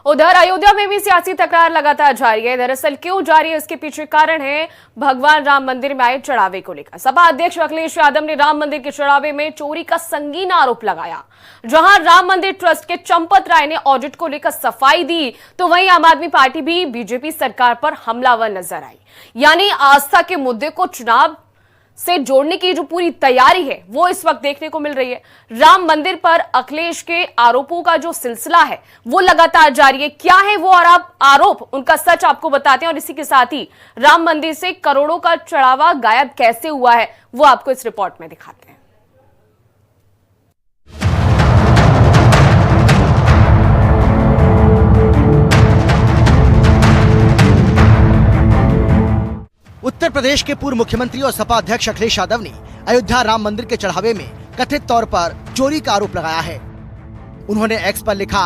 उधर अयोध्या में भी सियासी तकरार लगातार जारी है। दरअसल क्यों जारी है, इसके पीछे कारण है भगवान राम मंदिर में आए चढ़ावे को लेकर। सपा अध्यक्ष अखिलेश यादव ने राम मंदिर के चढ़ावे में चोरी का संगीन आरोप लगाया। जहां राम मंदिर ट्रस्ट के चंपत राय ने ऑडिट को लेकर सफाई दी, तो वहीं आम आदमी पार्टी भी बीजेपी सरकार पर हमलावर नजर आई। यानी आस्था के मुद्दे को चुनाव से जोड़ने की जो पूरी तैयारी है वो इस वक्त देखने को मिल रही है। राम मंदिर पर अखिलेश के आरोपों का जो सिलसिला है वो लगातार जारी है। क्या है वो आरोप, उनका सच आपको बताते हैं, और इसी के साथ ही राम मंदिर से करोड़ों का चढ़ावा गायब कैसे हुआ है वो आपको इस रिपोर्ट में दिखाते हैं। उत्तर प्रदेश के पूर्व मुख्यमंत्री और सपा अध्यक्ष अखिलेश यादव ने अयोध्या राम मंदिर के चढ़ावे में कथित तौर पर चोरी का आरोप लगाया है। उन्होंने एक्स पर लिखा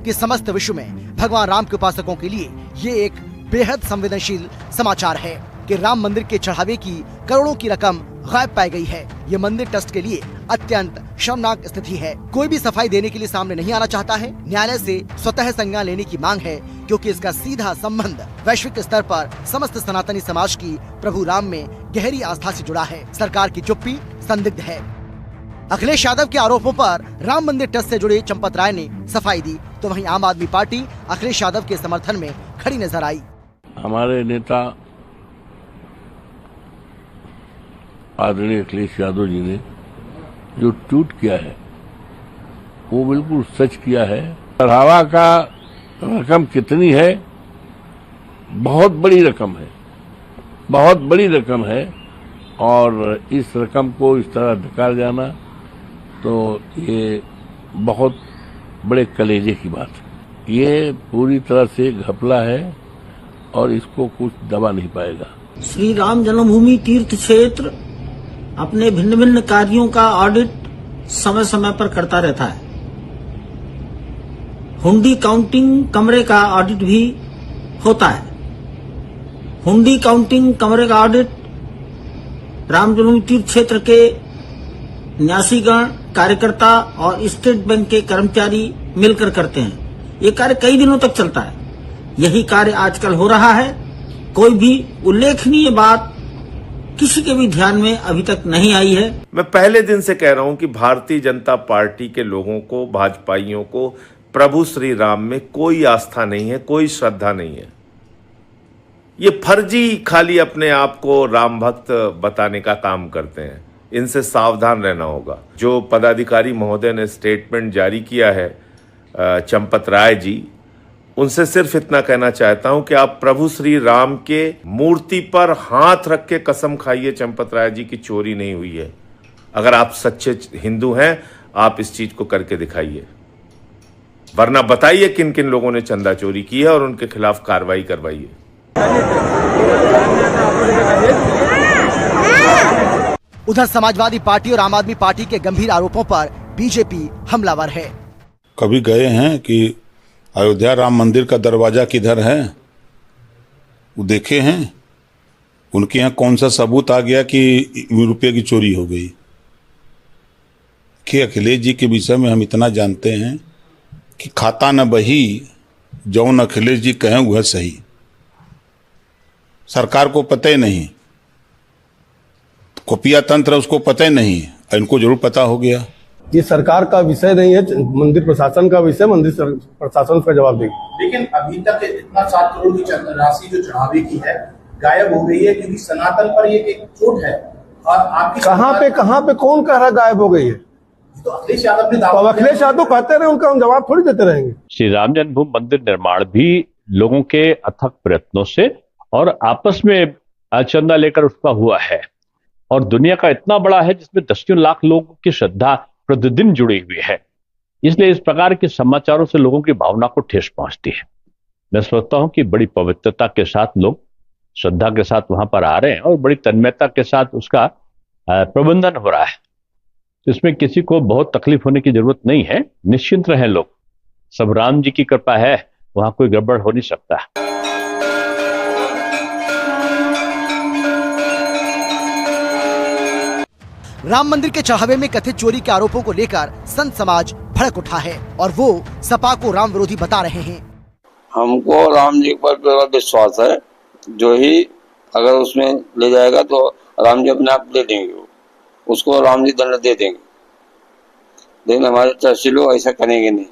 कि समस्त विश्व में भगवान राम के उपासकों के लिए ये एक बेहद संवेदनशील समाचार है कि राम मंदिर के चढ़ावे की करोड़ों की रकम गायब पाई गई है। ये मंदिर ट्रस्ट के लिए अत्यंत शर्मनाक स्थिति है। कोई भी सफाई देने के लिए सामने नहीं आना चाहता है। न्यायालय से स्वतः संज्ञान लेने की मांग है, क्योंकि इसका सीधा संबंध वैश्विक स्तर पर समस्त सनातनी समाज की प्रभु राम में गहरी आस्था से जुड़ा है। सरकार की चुप्पी संदिग्ध है। अखिलेश यादव के आरोपों पर राम मंदिर ट्रस्ट से जुड़े चंपत राय ने सफाई दी, तो वहीं आम आदमी पार्टी अखिलेश यादव के समर्थन में खड़ी नजर आई। हमारे नेता आदरणीय अखिलेश यादव जी ने जो ट्वीट किया है वो बिल्कुल सच किया है। चढ़ावा का रकम कितनी है? बहुत बड़ी रकम है, बहुत बड़ी रकम है। और इस रकम को इस तरह ढका जाना तो ये बहुत बड़े कलेजे की बात है। ये पूरी तरह से घपला है और इसको कुछ दबा नहीं पाएगा। श्री राम जन्मभूमि तीर्थ क्षेत्र अपने भिन्न भिन्न कार्यों का ऑडिट समय समय पर करता रहता है। हुंडी काउंटिंग कमरे का ऑडिट भी होता है। हुंडी काउंटिंग कमरे का ऑडिट राम जन्मभूमि तीर्थ क्षेत्र के न्यासीगण, कार्यकर्ता और स्टेट बैंक के कर्मचारी मिलकर करते हैं। ये कार्य कई दिनों तक चलता है। यही कार्य आजकल हो रहा है। कोई भी उल्लेखनीय बात किसी के भी ध्यान में अभी तक नहीं आई है। मैं पहले दिन से कह रहा हूं कि भारतीय जनता पार्टी के लोगों को, भाजपाइयों को प्रभु श्री राम में कोई आस्था नहीं है, कोई श्रद्धा नहीं है। ये फर्जी खाली अपने आप को राम भक्त बताने का काम करते हैं। इनसे सावधान रहना होगा। जो पदाधिकारी महोदय ने स्टेटमेंट जारी किया है, चंपत राय जी, उनसे सिर्फ इतना कहना चाहता हूं कि आप प्रभु श्री राम के मूर्ति पर हाथ रख के कसम खाइए चंपत राय जी की चोरी नहीं हुई है। अगर आप सच्चे हिंदू हैं, आप इस चीज को करके दिखाइए, वरना बताइए किन किन लोगों ने चंदा चोरी की है और उनके खिलाफ कार्रवाई करवाइए। उधर समाजवादी पार्टी और आम आदमी पार्टी के गंभीर आरोपों पर बीजेपी हमलावर है। कभी गए हैं कि अयोध्या राम मंदिर का दरवाजा किधर है? वो देखे हैं? उनके यहाँ कौन सा सबूत आ गया कि रुपये की चोरी हो गई? कि अखिलेश जी के विषय में हम इतना जानते हैं कि खाता न बही, जौन अखिलेश जी कहें वह सही। सरकार को पता ही नहीं, खुफिया तंत्र उसको पता ही नहीं, इनको जरूर पता हो गया। ये सरकार का विषय नहीं है, मंदिर प्रशासन का विषय, मंदिर प्रशासन उसका जवाब देगी। लेकिन अभी तक इतना 7 करोड़ की राशि जो चढ़ावे की है गायब हो गई है, क्योंकि सनातन पर ये एक चोट है। और आपकी कहाँ पे कौन कह रहा गायब हो गई है? तो अखिलेश यादव ने तो अखिलेश यादव कहते रहे, उनका हम जवाब थोड़ी देते रहेंगे। श्री राम जन्मभूमि मंदिर निर्माण भी लोगों के अथक प्रयत्नों से और आपस में चंदा लेकर उसका हुआ है, और दुनिया का इतना बड़ा है जिसमें दसियों लाख लोगों की श्रद्धा प्रतिदिन जुड़ी हुई है। इसलिए इस प्रकार के समाचारों से लोगों की भावना को ठेस पहुंचती है। मैं सोचता हूं कि बड़ी पवित्रता के साथ लोग श्रद्धा के साथ वहां पर आ रहे हैं और बड़ी तन्मयता के साथ उसका प्रबंधन हो रहा है। इसमें किसी को बहुत तकलीफ होने की जरूरत नहीं है। निश्चिंत रहें लोग, सब राम जी की कृपा है, वहां कोई गड़बड़ हो नहीं सकता। राम मंदिर के चढ़ावे में कथित चोरी के आरोपों को लेकर संत समाज भड़क उठा है और वो सपा को राम विरोधी बता रहे हैं। हमको राम जी पर पूरा विश्वास है, जो ही अगर उसमें ले जाएगा तो राम जी अपने आप दे देंगे, उसको राम जी दंड दे देंगे। लेकिन हमारे तहसील लोग ऐसा करेंगे नहीं,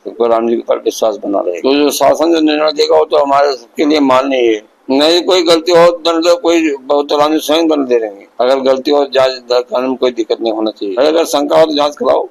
तो राम जी पर विश्वास बना रहेगा। तो जो शासन जो निर्णय देगा वो तो हमारे के लिए मान्य है। नहीं कोई गलती हो दंड दो, कोई तो राम जी स्वयं दंड दे देंगे। अगर गलती हो जांच करने में कोई दिक्कत नहीं होना चाहिए। अगर शंका हो तो जांच कराओ,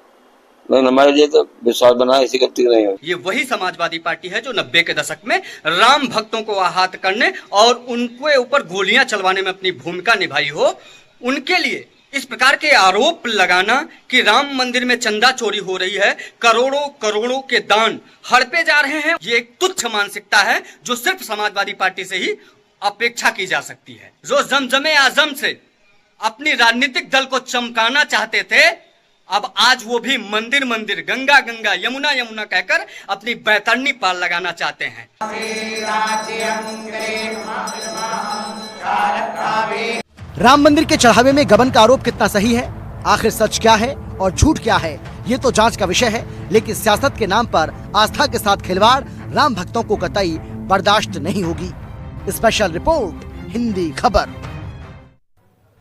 लेकिन हमारे लिए तो विश्वास बना, ऐसी गलती नहीं हो। ये वही समाजवादी पार्टी है जो 90 के दशक में राम भक्तों को आहत करने और उनके ऊपर गोलियां चलवाने में अपनी भूमिका निभाई हो। उनके लिए इस प्रकार के आरोप लगाना कि राम मंदिर में चंदा चोरी हो रही है, करोड़ों करोड़ों के दान हड़पे जा रहे हैं, ये एक तुच्छ मानसिकता है जो सिर्फ समाजवादी पार्टी से ही अपेक्षा की जा सकती है। जो जमजमे आजम से अपनी राजनीतिक दल को चमकाना चाहते थे, अब आज वो भी मंदिर मंदिर, गंगा गंगा, यमुना यमुना कहकर अपनी बैतरनी पार लगाना चाहते हैं। राम मंदिर के चढ़ावे में गबन का आरोप कितना सही है, आखिर सच क्या है और झूठ क्या है, ये तो जांच का विषय है। लेकिन सियासत के नाम पर आस्था के साथ खिलवाड़ राम भक्तों को कतई बर्दाश्त नहीं होगी। स्पेशल रिपोर्ट, हिंदी खबर।